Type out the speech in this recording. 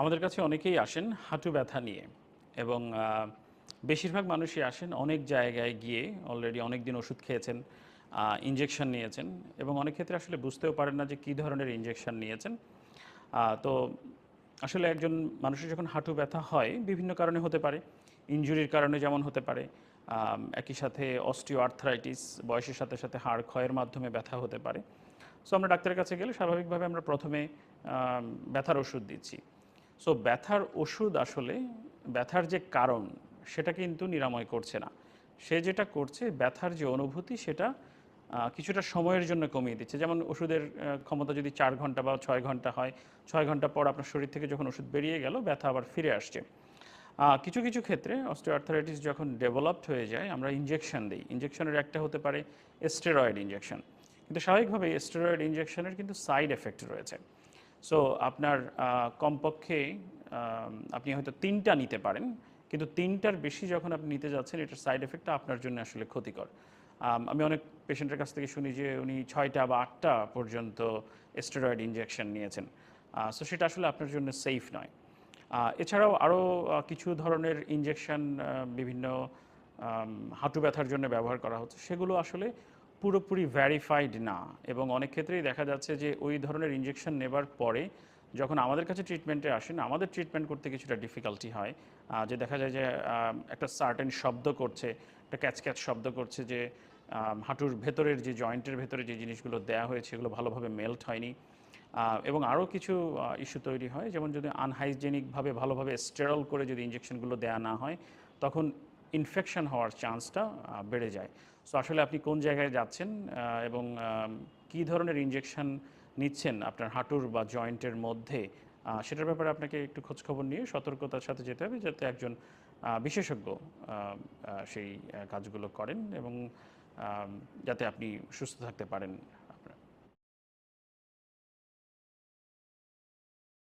আমাদের কাছে অনেকেই আসেন হাঁটু ব্যথা নিয়ে এবং বেশিরভাগ মানুষই আসেন অনেক জায়গায় গিয়ে অলরেডি অনেক দিন ওষুধ খেয়েছেন, ইনজেকশন নিয়েছেন এবং অনেক ক্ষেত্রে আসলে বুঝতেও পারেন না যে কী ধরনের ইনজেকশন নিয়েছেন। তো আসলে একজন মানুষের যখন হাঁটু ব্যথা হয় বিভিন্ন কারণে হতে পারে, ইনজুরির কারণে যেমন হতে পারে, একই সাথে অস্টিও আর্থ্রাইটিস, বয়সের সাথে সাথে হাড় ক্ষয়ের মাধ্যমে ব্যথা হতে পারে। সো আমরা ডাক্তারের কাছে গেলে স্বাভাবিকভাবে আমরা প্রথমে ব্যথার ওষুধ দিচ্ছি। সো ব্যথার ওষুধ আসলে ব্যথার যে কারণ সেটা কিন্তু নিরাময় করছে না। সে যেটা করছে ব্যথার যে অনুভূতি সেটা কিছুটা সময়ের জন্য কমিয়ে দিচ্ছে। যেমন ওষুধের ক্ষমতা যদি ৪ ঘন্টা বা ৬ ঘন্টা হয়, ৬ ঘন্টা পর আপনার শরীর থেকে যখন ওষুধ বেরিয়ে গেল ব্যথা আবার ফিরে আসছে। কিছু কিছু ক্ষেত্রে অস্টিওআর্থ্রাইটিস যখন ডেভেলপড হয়ে যায় আমরা ইনজেকশন দিই। ইনজেকশনের একটা হতে পারে স্টেরয়েড ইনজেকশন। কিন্তু স্বাভাবিকভাবে স্টেরয়েড ইনজেকশনের কিন্তু সাইড এফেক্ট রয়েছে। সো আপনার কমপক্ষে আপনি হয়তো ৩টা নিতে পারেন। কিন্তু ৩টার বেশি যখন আপনি নিতে যাচ্ছেন এটার সাইড এফেক্টটা আপনার জন্য আসলে ক্ষতিকর। আমি অনেক পেশেন্টের কাছ থেকে শুনি যে উনি ৬টা বা ৮টা পর্যন্ত স্টেরয়েড ইনজেকশন নিয়েছেন। সো সেটা আসলে আপনার জন্য সেফ নয়। এছাড়াও আরও কিছু ধরনের ইনজেকশন বিভিন্ন হাঁটু ব্যথার জন্য ব্যবহার করা হচ্ছে। সেগুলো আসলে পুরোপুরি ভেরিফাইড না এবং অনেক ক্ষেত্রেই দেখা যাচ্ছে যে ওই ধরনের ইনজেকশন নেবার পরে যখন আমাদের কাছে ট্রিটমেন্টে আসেন, আমাদের ট্রিটমেন্ট করতে কিছুটা ডিফিকাল্টি হয়। যে দেখা যায় যে একটা সার্টেন শব্দ করছে, একটা ক্যাচ ক্যাচ শব্দ করছে যে হাঁটুর ভেতরের যে জয়েন্টের ভেতরে যে জিনিসগুলো দেয়া হয়েছে এগুলো ভালোভাবে মেল্ট হয়নি। এবং আরও কিছু ইস্যু তৈরি হয়, যেমন যদি আনহাইজেনিকভাবে ভালোভাবে স্টেরল করে যদি ইনজেকশনগুলো দেয়া না হয় তখন ইনফেকশন হওয়ার চান্সটা বেড়ে যায়। সো আসলে আপনি কোন জায়গায় যাচ্ছেন এবং কী ধরনের ইনজেকশন নিচ্ছেন আপনার হাঁটুর বা জয়েন্টের মধ্যে, সেটার ব্যাপারে আপনাকে একটু খোঁজখবর নিয়ে সতর্কতার সাথে যেতে হবে যাতে একজন বিশেষজ্ঞ সেই কাজগুলো করেন এবং যাতে আপনি সুস্থ থাকতে পারেন।